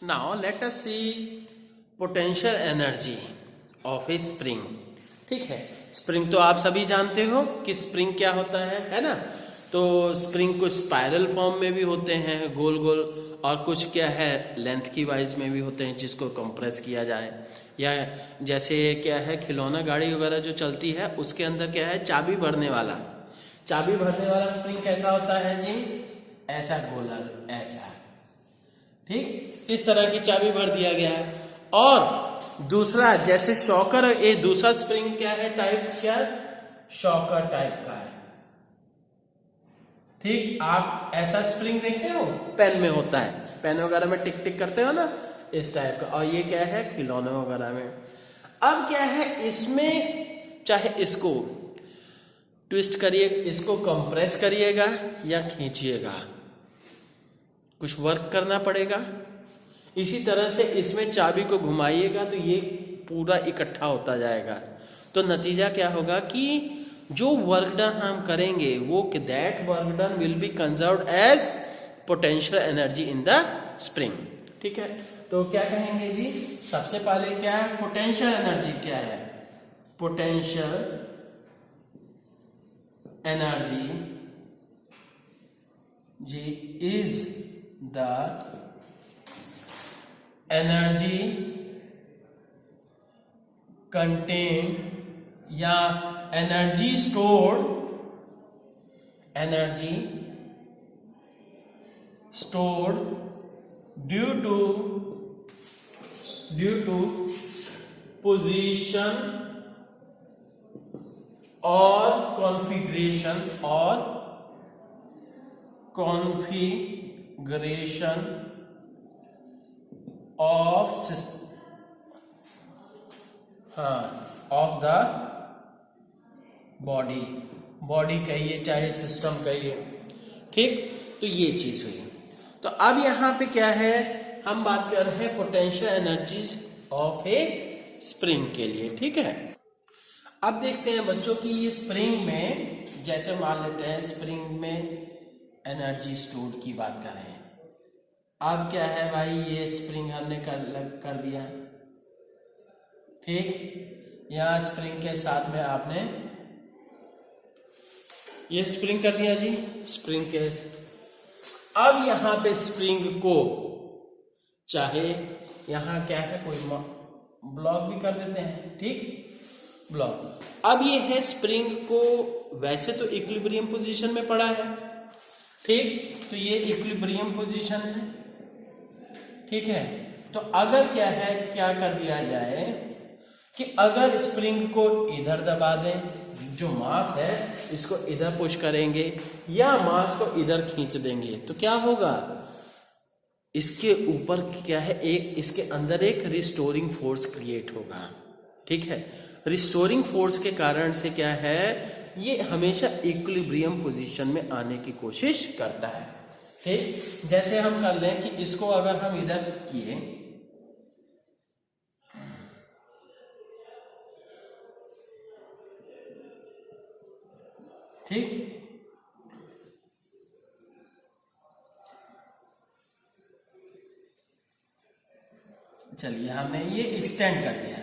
Now let us see potential energy of a spring. ठीक है, spring तो आप सभी जानते हो कि स्प्रिंग क्या होता है ना। तो स्प्रिंग कुछ स्पाइरल फॉर्म में भी होते हैं, गोल गोल, और कुछ क्या है लेंथ की वाइज में भी होते हैं जिसको कंप्रेस किया जाए, या जैसे क्या है खिलौना गाड़ी वगैरह जो चलती है उसके अंदर क्या है चाबी भरने वाला स्प्रिंग कैसा होता है जी, ऐसा गोलर, ऐसा, ठीक, इस तरह की चाबी भर दिया गया है। और दूसरा जैसे शॉकर, ये दूसरा स्प्रिंग क्या है टाइप, क्या शॉकर टाइप का है, ठीक। आप ऐसा स्प्रिंग देखते हो पेन में होता है, पेन वगैरह में टिक टिक करते हो ना, इस टाइप का। और ये क्या है खिलौने वगैरह में। अब क्या है इसमें, चाहे इसको ट्विस्ट करिए, इसको कंप्रेस करिएगा या खींचिएगा, कुछ वर्क करना पड़ेगा। इसी तरह से इसमें चाबी को घुमाइएगा तो ये पूरा इकट्ठा होता जाएगा। तो नतीजा क्या होगा कि जो वर्क डन हम करेंगे वो that work done will be conserved as potential energy in the spring, ठीक है। तो क्या कहेंगे जी, सबसे पहले क्या है पोटेंशियल एनर्जी, क्या है पोटेंशियल एनर्जी जी इज द एनर्जी कंटेन या energy stored due to position और कॉन्फ़िगरेशन ऑफ द बॉडी कहिए चाहे सिस्टम कहिए, ठीक। तो ये चीज हुई। तो अब यहां पे क्या है, हम बात कर रहे हैं potential energies of A spring के लिए, ठीक है। अब देखते हैं बच्चों की ये स्प्रिंग में, जैसे मान लेते हैं स्प्रिंग में एनर्जी स्टोर की बात करें। अब क्या है भाई, ये स्प्रिंग हमने कर दिया, ठीक। यहां स्प्रिंग के साथ में आपने ये स्प्रिंग कर दिया जी, स्प्रिंग के। अब यहां पे स्प्रिंग को चाहे यहां क्या है कोई ब्लॉक भी कर देते हैं, ठीक, ब्लॉक। अब ये है स्प्रिंग को वैसे तो इक्विलिब्रियम पोजीशन में पड़ा है, ठीक। तो ये इक्विलिब्रियम पोजीशन है, ठीक है। तो अगर क्या है, क्या कर दिया जाए कि अगर स्प्रिंग को इधर दबा दें, जो मास है इसको इधर पुश करेंगे या मास को इधर खींच देंगे, तो क्या होगा, इसके ऊपर क्या है एक, इसके अंदर एक रिस्टोरिंग फोर्स क्रिएट होगा, ठीक है। रिस्टोरिंग फोर्स के कारण से क्या है, ये हमेशा इक्विलिब्रियम पोजीशन में आने की कोशिश करता है, ठीक। जैसे हम कर लें कि इसको अगर हम इधर किए, ठीक, चलिए हमने ये एक्सटेंड कर दिया,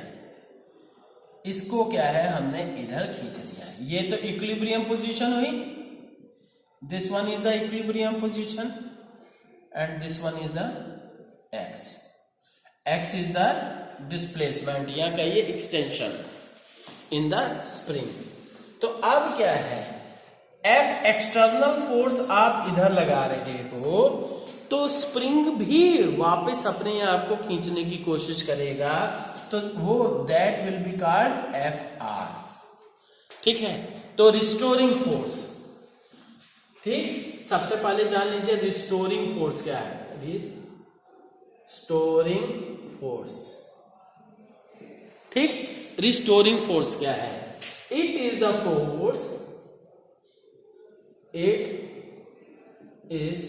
इसको क्या है हमने इधर खींच लिया। ये तो इक्विलिब्रियम पोजीशन हुई, this one is the equilibrium position and this one is the x is the displacement या कहिए एक्सटेंशन इन द स्प्रिंग। तो अब क्या है, एफ एक्सटर्नल फोर्स आप इधर लगा रहे हो तो स्प्रिंग भी वापस अपने आप को खींचने की कोशिश करेगा, तो वो that will be called F R, ठीक है। तो रिस्टोरिंग फोर्स, ठीक, सबसे पहले जान लीजिए रिस्टोरिंग फोर्स क्या है, रिस्टोरिंग फोर्स, ठीक। रिस्टोरिंग फोर्स क्या है, it is the force, it is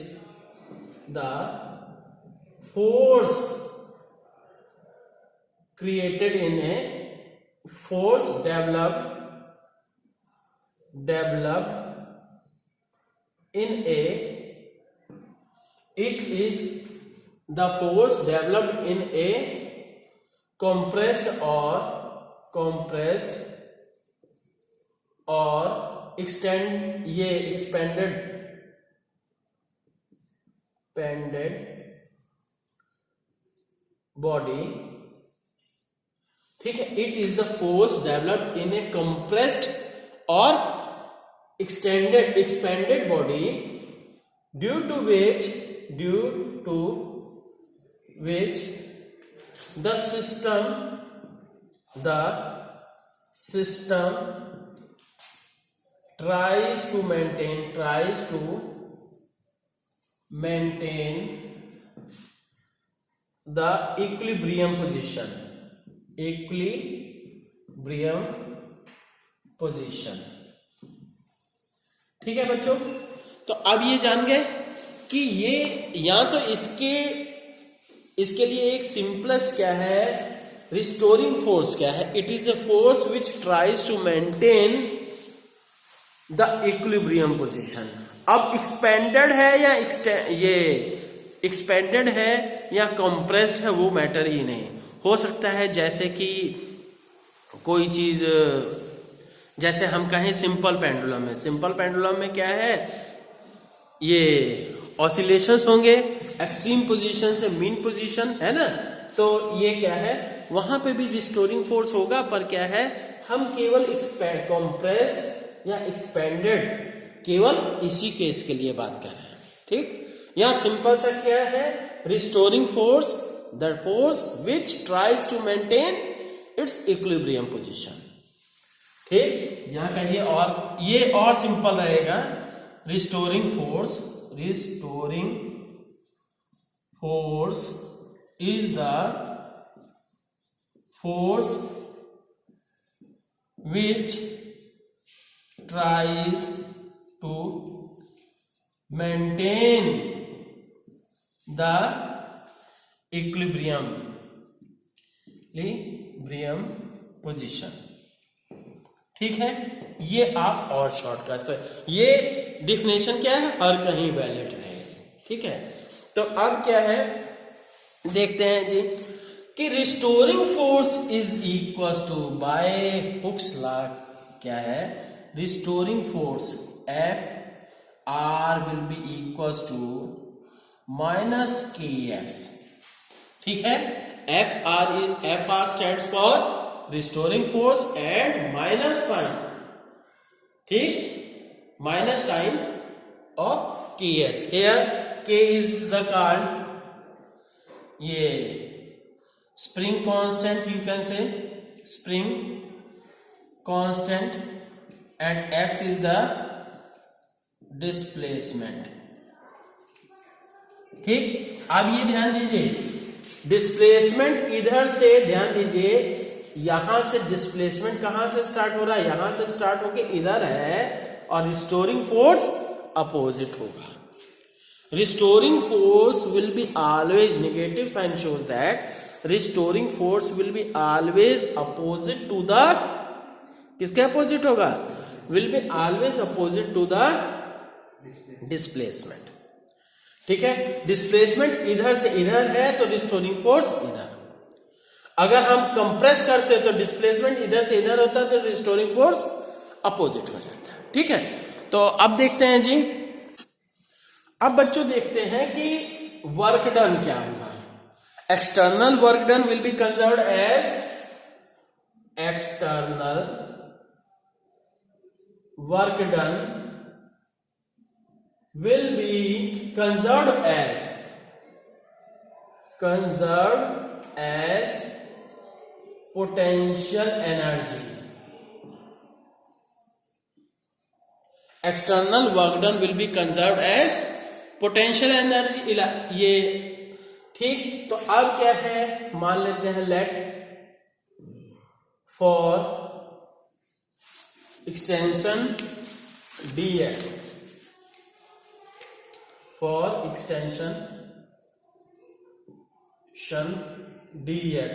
the force created in a force developed in a, it is the force developed in a compressed or expanded body, ठीक है, it is the force developed in A compressed और expanded body due to which the system tries to maintain the equilibrium position. ठीक है बच्चों, तो अब ये जान गए कि ये या तो इसके लिए एक सिंपलेस्ट क्या है, रिस्टोरिंग फोर्स क्या है, it is a force which tries to maintain the equilibrium position. अब एक्सपेंडेड है या एक्सपेंडेड है या कंप्रेस्ड है वो मैटर ही नहीं. हो सकता है जैसे कि कोई चीज, जैसे हम कहें सिंपल पेंडुलम में क्या है, ये ऑसिलेशंस होंगे एक्सट्रीम पोजीशन से मीन पोजीशन, है ना. तो ये क्या है, वहां पे भी रिस्टोरिंग फोर्स होगा, पर क्या है, हम केवल कंप्रेस्ड या एक्सपेंडेड केवल इसी केस के लिए बात कर रहे हैं. ठीक, यहां सिंपल सा क्या है, restoring force, the force which tries to maintain its equilibrium position. ठीक, यहां का ये और सिंपल रहेगा. Restoring force is the force which tries to maintain the equilibrium position. ठीक है, ये आप और शॉर्टकट है, ये डिफिनेशन क्या है, हर कहीं वैलिड रहेगी. ठीक है, तो अब क्या है, देखते हैं जी कि restoring force is equal to, by Hooke's law क्या है, restoring force F R will be equal to -kx. ठीक है, F R stands for restoring force and minus sign. ठीक, minus sign of ks. Here k is the called ये spring constant, you can say spring constant, and x is the displacement. ठीक, अब ये ध्यान दीजिए, displacement इधर से, ध्यान दीजिए, यहां से डिस्प्लेसमेंट कहां से स्टार्ट हो रहा है, यहां से स्टार्ट होके इधर है, और रिस्टोरिंग फोर्स अपोजिट होगा. Restoring force will be always, negative sign shows that restoring force will be always opposite to the, किसके अपोजिट होगा, will be always opposite to the displacement. ठीक है, डिस्प्लेसमेंट इधर से इधर है तो रिस्टोरिंग फोर्स इधर. अगर हम कंप्रेस करते हैं तो डिस्प्लेसमेंट इधर से इधर होता है तो रिस्टोरिंग फोर्स अपोजिट हो जाता है. ठीक है, तो अब देखते हैं जी, अब बच्चों देखते हैं कि वर्क डन क्या होगा. External work done will be considered as, external work done will be conserved as potential energy. External work done will be conserved as potential energy. ये ठीक, तो अब क्या है, मान लेते हैं let for extension dx, for extension dx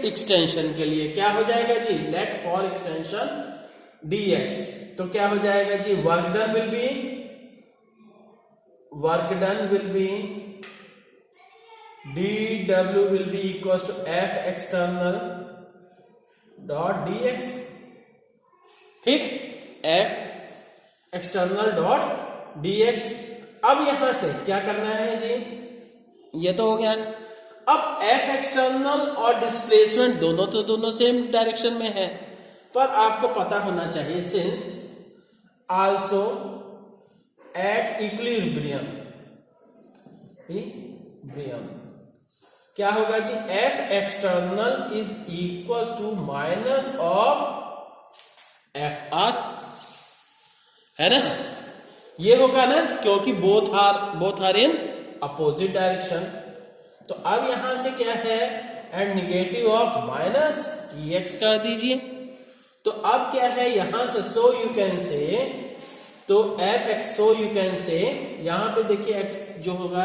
extension के लिए क्या हो जाएगा जी, लेट फॉर एक्सटेंशन dx, तो क्या हो जाएगा जी, work done will be dw will be equals to f external dot dx, ठीक, f external dot dx। अब यहां से क्या करना है जी, ये तो हो गया। अब f एक्सटर्नल और डिस्प्लेसमेंट दोनों तो दोनों सेम डायरेक्शन में है, पर आपको पता होना चाहिए सिंस आल्सो एट इक्विलिब्रियम, क्या होगा जी, f external is equal to minus of F R, है ना, ये होगा ना, क्योंकि both are in opposite direction. तो अब यहां से क्या है, and negative of minus X कर दीजिए। तो अब क्या है यहां से, सो यू कैन से, तो F x, so you can से, यहां पे देखिए एक्स जो होगा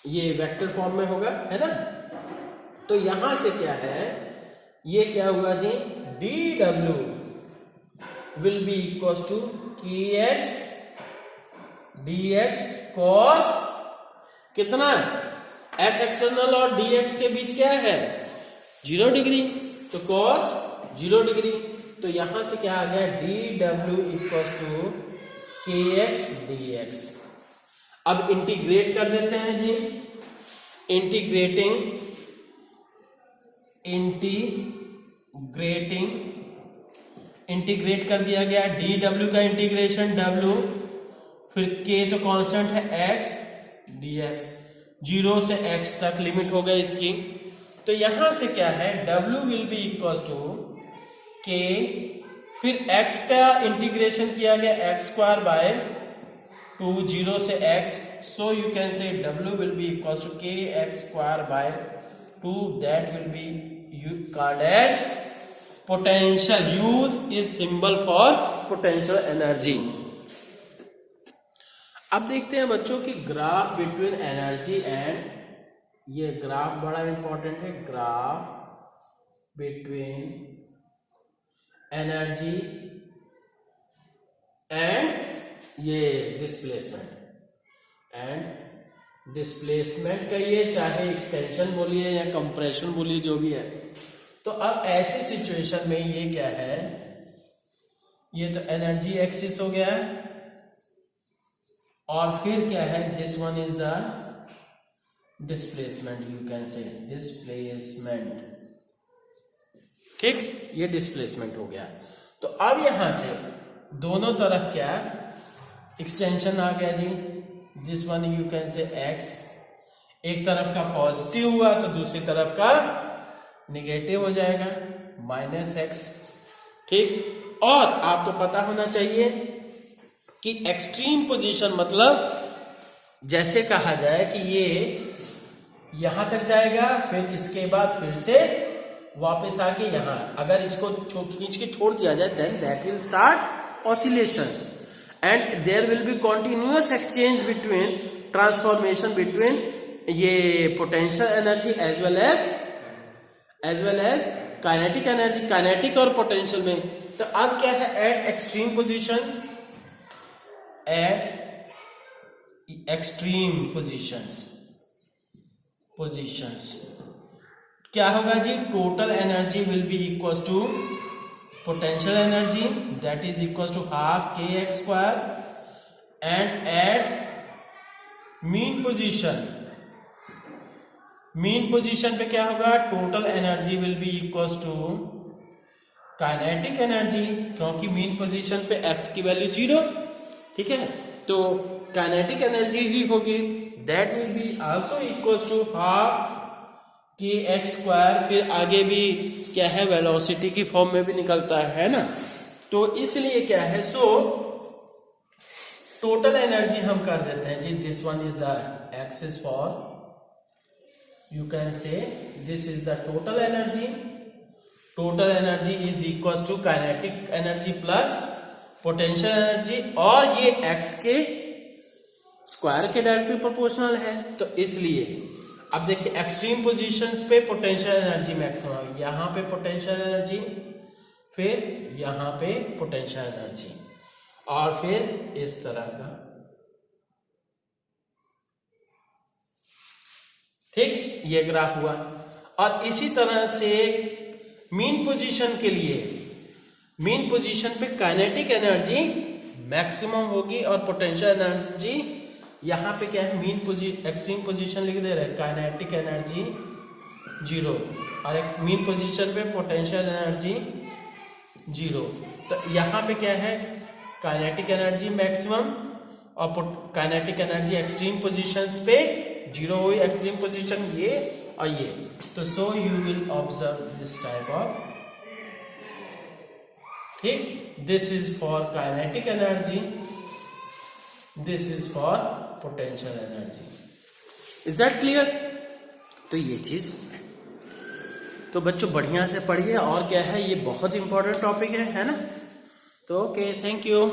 ये वेक्टर फॉर्म में होगा, है ना। तो यहां से क्या है, ये क्या हुआ जी, D W will be equal to K X D X cos कितना, एफ एक्सटर्नल और डी एक्स के बीच क्या है, 0 डिग्री, तो कॉस 0 डिग्री। तो यहां से क्या आ गया, D W equal to K X D x. अब इंटीग्रेट कर देते हैं जी, इंटीग्रेट कर दिया गया, डी डब्ल्यू का इंटीग्रेशन डब्ल्यू, फिर के तो कांस्टेंट है एक्स डी एक्स, 0 से x तक लिमिट हो गई इसकी। तो यहां से क्या है, w will be equal to k, फिर x का इंटीग्रेशन किया गया x स्क्वायर बाय 2, 0 से x, so you can say w will be equal to k x square by 2, that will be called as potential, use is symbol for potential energy. अब देखते हैं बच्चों की graph between energy and, ये graph बड़ा important है, graph between energy and ये displacement कहिए, चाहे एक्सटेंशन बोलिए या कंप्रेशन बोलिए, जो भी है। तो अब ऐसी सिचुएशन में ये क्या है, ये तो एनर्जी एक्सिस हो गया है, और फिर क्या है, this one is the displacement, you can से डिस्प्लेसमेंट, ठीक, ये डिस्प्लेसमेंट हो गया। तो अब यहां से दोनों तरफ क्या एक्सटेंशन आ गया जी, this one you can say X, एक तरफ का पॉजिटिव हुआ तो दूसरी तरफ का निगेटिव हो जाएगा, माइनस एक्स, ठीक। और आपको पता होना चाहिए कि एक्सट्रीम पोजीशन मतलब जैसे कहा जाए कि ये यहां तक जाएगा, फिर इसके बाद फिर से वापस आके यहां, अगर इसको खींच के छोड़ दिया जाए, then that will start oscillations and there will be continuous exchange between, transformation between ये potential energy as well as kinetic energy, kinetic और पोटेंशियल में। तो अब क्या है, at extreme positions, at extreme positions क्या होगा जी, total energy will be equal to potential energy, that is equal to half K X square, and at mean position पे क्या होगा, total energy will be equal to kinetic energy, क्योंकि mean position पे X की value 0, ठीक है, तो kinetic energy ही होगी, that will be also equals to half K X square, फिर आगे भी क्या है, वेलोसिटी की फॉर्म में भी निकलता है ना। तो इसलिए क्या है, सो टोटल एनर्जी हम कर देते हैं जी, this one is the axis for, you can say this is the total energy is equals to kinetic energy plus potential energy, और ये एक्स के स्क्वायर के डायरेक्टली प्रोपोर्शनल है। तो इसलिए अब देखिए एक्सट्रीम पोजीशंस पे पोटेंशियल एनर्जी मैक्सिमम, यहां पे पोटेंशियल एनर्जी, फिर यहां पे पोटेंशियल एनर्जी, और फिर इस तरह का ठीक, ये ग्राफ हुआ। और इसी तरह से मीन पोजीशन के लिए, मीन पोजीशन पे काइनेटिक एनर्जी मैक्सिमम होगी और पोटेंशियल एनर्जी, यहाँ पे क्या है, एक्सट्रीम पोजीशन लिख दे रहे हैं, काइनेटिक एनर्जी 0 और मीन पोजीशन पे पोटेंशियल एनर्जी 0। तो यहाँ पे क्या है, काइनेटिक एनर्जी मैक्सिमम और काइनेटिक एनर्जी एक्सट्रीम पोजीशंस पे 0 हुई, एक्सट्रीम पोजीशन ये और ये। तो so you will observe this type of, ठीक, this is for kinetic energy, this is for potential energy. Is that clear? तो ये चीज, तो बच्चों बढ़िया से पढ़िए। और क्या है, ये बहुत इंपॉर्टेंट टॉपिक है ना। तो ओके, थैंक यू।